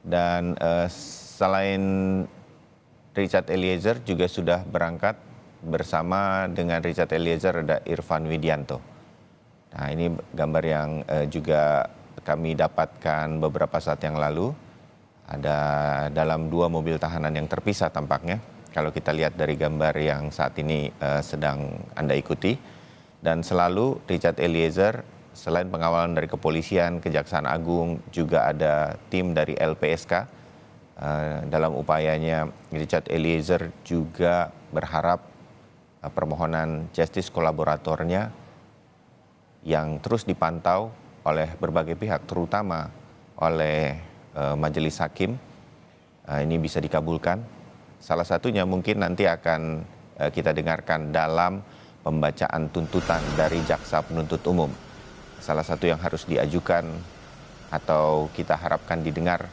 Dan selain Richard Eliezer juga sudah berangkat bersama dengan Richard Eliezer ada Irfan Widianto. Nah, ini gambar yang juga kami dapatkan beberapa saat yang lalu. Ada dalam 2 mobil tahanan yang terpisah tampaknya. Kalau kita lihat dari gambar yang saat ini sedang Anda ikuti. Dan selalu Richard Eliezer selain pengawalan dari kepolisian, Kejaksaan Agung, juga ada tim dari LPSK. Dalam upayanya Richard Eliezer juga berharap permohonan justice kolaboratornya yang terus dipantau oleh berbagai pihak, terutama oleh majelis hakim, ini bisa dikabulkan. Salah satunya mungkin nanti akan kita dengarkan dalam pembacaan tuntutan dari jaksa penuntut umum. Salah satu yang harus diajukan atau kita harapkan didengar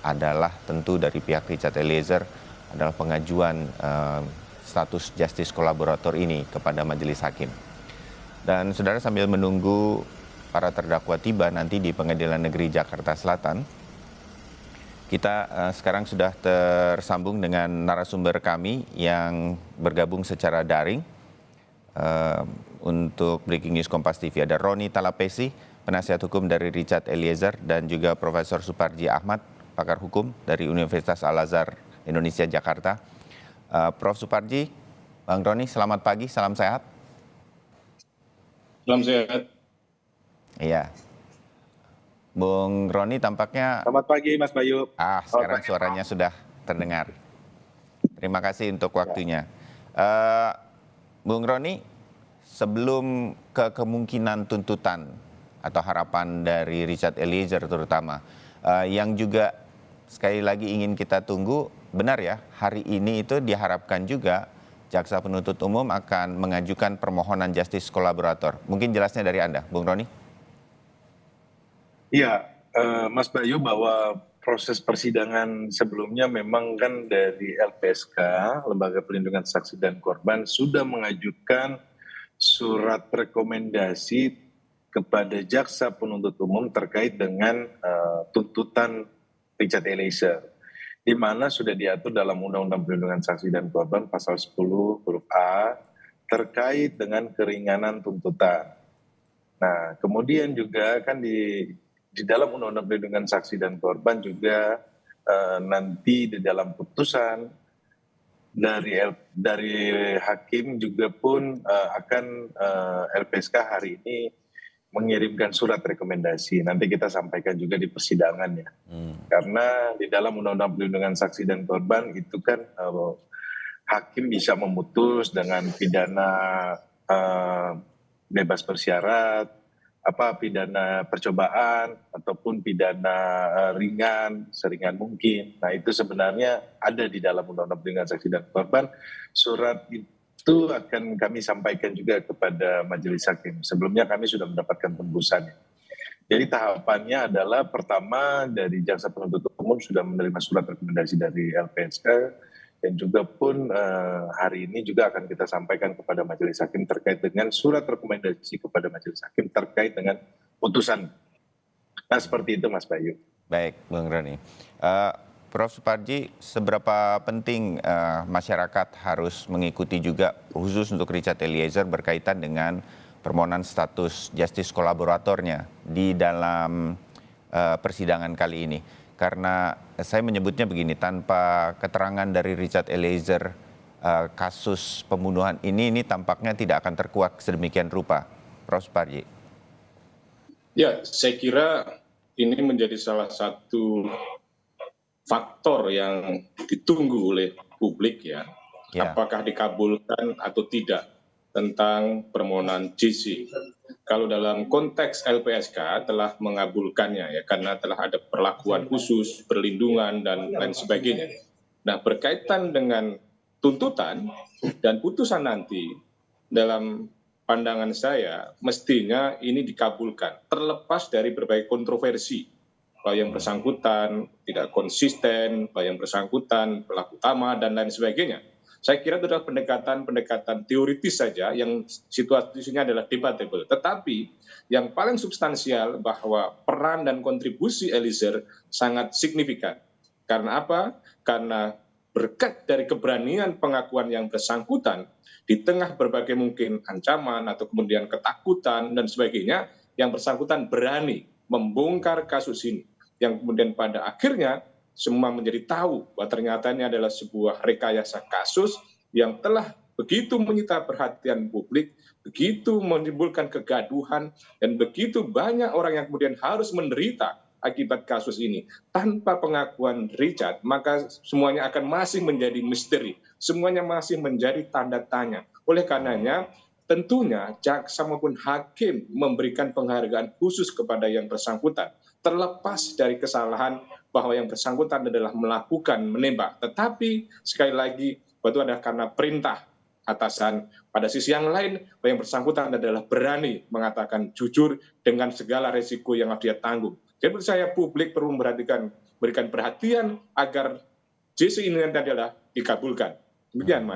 adalah tentu dari pihak Richard Eliezer adalah pengajuan status justice kolaborator ini kepada majelis hakim. Dan saudara, sambil menunggu para terdakwa tiba nanti di Pengadilan Negeri Jakarta Selatan, kita sekarang sudah tersambung dengan narasumber kami yang bergabung secara daring untuk Breaking News Kompas TV. Ada Roni Talapesi, penasihat hukum dari Richard Eliezer, dan juga Profesor Suparji Ahmad, pakar hukum dari Universitas Al-Azhar Indonesia Jakarta. Prof. Suparji, Bang Roni, selamat pagi, salam sehat. Salam sehat. Iya. Bung Roni tampaknya... Selamat pagi Mas Bayu. Sekarang suaranya sudah terdengar. Terima kasih untuk waktunya. Bung Roni, sebelum ke kemungkinan tuntutan atau harapan dari Richard Eliezer terutama, yang juga sekali lagi ingin kita tunggu, benar ya, hari ini itu diharapkan juga jaksa penuntut umum akan mengajukan permohonan justice kolaborator. Mungkin jelasnya dari Anda, Bung Roni. Iya, Mas Bayu, bahwa proses persidangan sebelumnya memang kan dari LPSK, Lembaga Perlindungan Saksi dan Korban, sudah mengajukan surat rekomendasi kepada jaksa penuntut umum terkait dengan tuntutan Richard Eliezer, di mana sudah diatur dalam Undang-Undang Perlindungan Saksi dan Korban pasal 10 huruf A terkait dengan keringanan tuntutan. Nah, kemudian juga kan di dalam Undang-Undang Perlindungan Saksi dan Korban juga nanti di dalam putusan dari hakim juga pun akan LPSK hari ini mengirimkan surat rekomendasi. Nanti kita sampaikan juga di persidangan ya. Karena di dalam Undang-Undang Perlindungan Saksi dan Korban itu kan hakim bisa memutus dengan pidana bebas bersyarat, pidana percobaan ataupun pidana ringan, seringan mungkin. Nah, itu sebenarnya ada di dalam Undang-Undang Perlindungan Saksi dan Korban. Surat itu akan kami sampaikan juga kepada majelis hakim. Sebelumnya kami sudah mendapatkan tembusannya. Jadi tahapannya adalah pertama dari jaksa penuntut umum sudah menerima surat rekomendasi dari LPSK, dan juga pun hari ini juga akan kita sampaikan kepada majelis hakim terkait dengan surat rekomendasi kepada majelis hakim terkait dengan putusan. Nah, seperti itu Mas Bayu. Baik, Bung Roni. Prof. Suparji, seberapa penting masyarakat harus mengikuti juga khusus untuk Richard Eliezer berkaitan dengan permohonan status justice kolaboratornya di dalam persidangan kali ini? Karena saya menyebutnya begini, tanpa keterangan dari Richard Eliezer, kasus pembunuhan ini tampaknya tidak akan terkuak sedemikian rupa. Prof. Suparji. Ya, saya kira ini menjadi salah satu faktor yang ditunggu oleh publik ya. Apakah dikabulkan atau tidak tentang permohonan JC. Kalau dalam konteks LPSK telah mengabulkannya ya, karena telah ada perlakuan khusus, perlindungan dan lain sebagainya. Nah, berkaitan dengan tuntutan dan putusan nanti, dalam pandangan saya mestinya ini dikabulkan terlepas dari berbagai kontroversi. Bahwa yang bersangkutan tidak konsisten, bahwa yang bersangkutan pelaku utama dan lain sebagainya. Saya kira itu adalah pendekatan teoritis saja yang situasinya adalah debatable. Tetapi yang paling substansial bahwa peran dan kontribusi Eliezer sangat signifikan Karena apa? Karena berkat dari keberanian pengakuan yang bersangkutan, di tengah berbagai mungkin ancaman atau kemudian ketakutan dan sebagainya, yang bersangkutan berani membongkar kasus ini. Yang kemudian pada akhirnya semua menjadi tahu bahwa ternyata ini adalah sebuah rekayasa kasus yang telah begitu menyita perhatian publik, begitu menimbulkan kegaduhan, dan begitu banyak orang yang kemudian harus menderita akibat kasus ini. Tanpa pengakuan Richard, maka semuanya akan masih menjadi misteri. Semuanya masih menjadi tanda tanya. Oleh karenanya, tentunya jaksa maupun hakim memberikan penghargaan khusus kepada yang bersangkutan. Terlepas dari kesalahan bahwa yang bersangkutan adalah melakukan menembak. Tetapi sekali lagi, itu adalah karena perintah atasan. Pada sisi yang lain, yang bersangkutan adalah berani mengatakan jujur dengan segala resiko yang harus dia tanggung. Jadi menurut saya publik perlu berikan perhatian agar JC ini nanti adalah dikabulkan. Demikian, Mas.